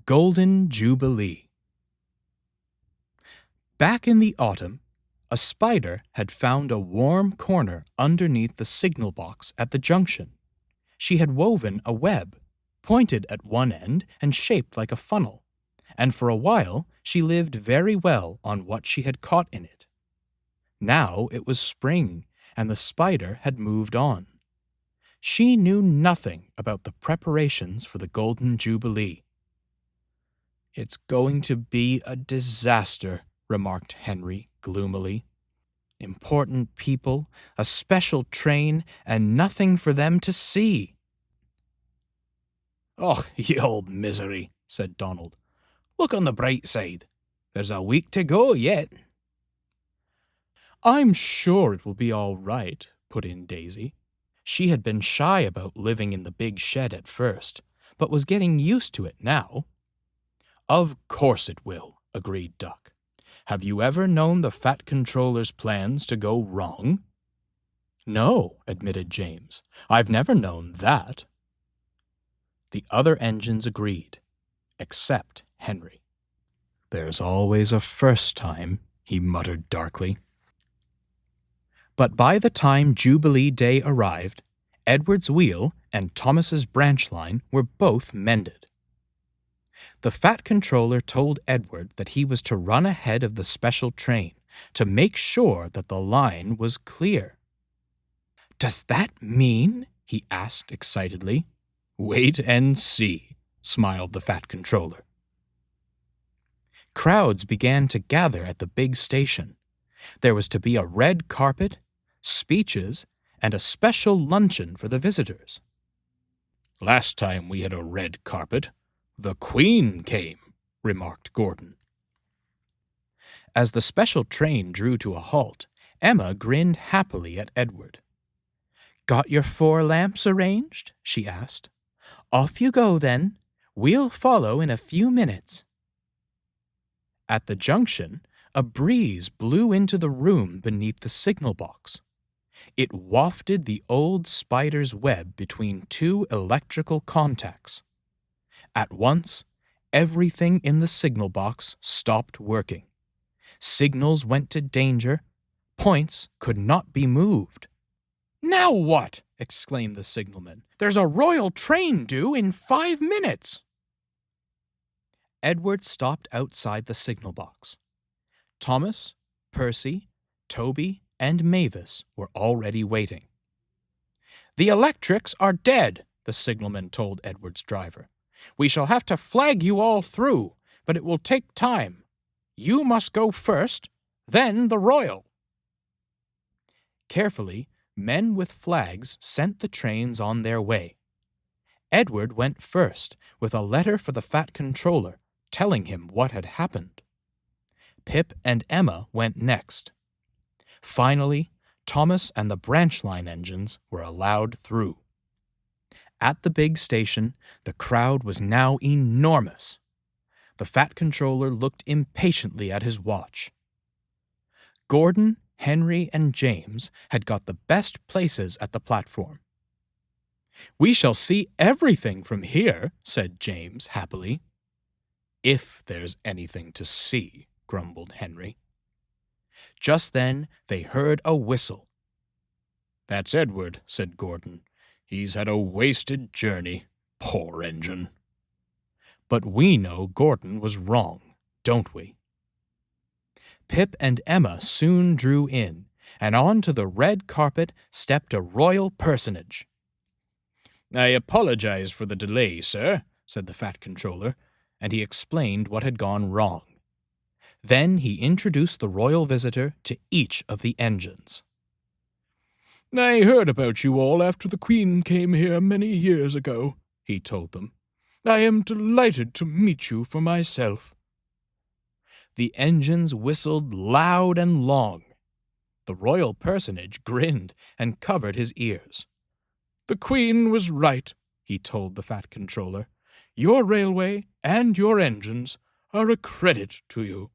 Golden Jubilee. Back in the autumn, a spider had found a warm corner underneath the signal box at the junction. She had woven a web, pointed at one end and shaped like a funnel, and for a while she lived very well on what she had caught in it. Now it was spring, and the spider had moved on. She knew nothing about the preparations for the Golden Jubilee. "It's going to be a disaster," remarked Henry gloomily. "Important people, a special train, and nothing for them to see." "Och, ye old misery," said Donald. "Look on the bright side. There's a week to go yet." "I'm sure it will be all right," put in Daisy. She had been shy about living in the big shed at first, but was getting used to it now. "Of course it will," agreed Duck. "Have you ever known the Fat Controller's plans to go wrong?" "No," admitted James. "I've never known that." The other engines agreed, except Henry. "There's always a first time," he muttered darkly. But by the time Jubilee Day arrived, Edward's wheel and Thomas's branch line were both mended. The Fat Controller told Edward that he was to run ahead of the special train to make sure that the line was clear. "Does that mean?" he asked excitedly. "Wait and see," smiled the Fat Controller. Crowds began to gather at the big station. There was to be a red carpet, speeches, and a special luncheon for the visitors. "Last time we had a red carpet, the Queen came," remarked Gordon. As the special train drew to a halt, Emma grinned happily at Edward. "Got your 4 lamps arranged?" she asked. "Off you go, then. We'll follow in a few minutes." At the junction, a breeze blew into the room beneath the signal box. It wafted the old spider's web between 2 electrical contacts. At once, everything in the signal box stopped working. Signals went to danger. Points could not be moved. "Now what?" exclaimed the signalman. "There's a royal train due in 5 minutes." Edward stopped outside the signal box. Thomas, Percy, Toby, and Mavis were already waiting. "The electrics are dead," the signalman told Edward's driver. "We shall have to flag you all through, but it will take time. You must go first, then the royal." Carefully, men with flags sent the trains on their way. Edward went first with a letter for the Fat Controller telling him what had happened. Pip and Emma went next. Finally, Thomas and the branch line engines were allowed through. At the big station, the crowd was now enormous. The Fat Controller looked impatiently at his watch. Gordon, Henry, and James had got the best places at the platform. "We shall see everything from here," said James happily. "If there's anything to see," grumbled Henry. Just then they heard a whistle. "That's Edward," said Gordon. "He's had a wasted journey. Poor engine." But we know Gordon was wrong, don't we? Pip and Emma soon drew in, and onto the red carpet stepped a royal personage. "I apologize for the delay, sir," said the Fat Controller, and he explained what had gone wrong. Then he introduced the royal visitor to each of the engines. "I heard about you all after the Queen came here many years ago," he told them. "I am delighted to meet you for myself." The engines whistled loud and long. The royal personage grinned and covered his ears. "The Queen was right," he told the Fat Controller. "Your railway and your engines are a credit to you."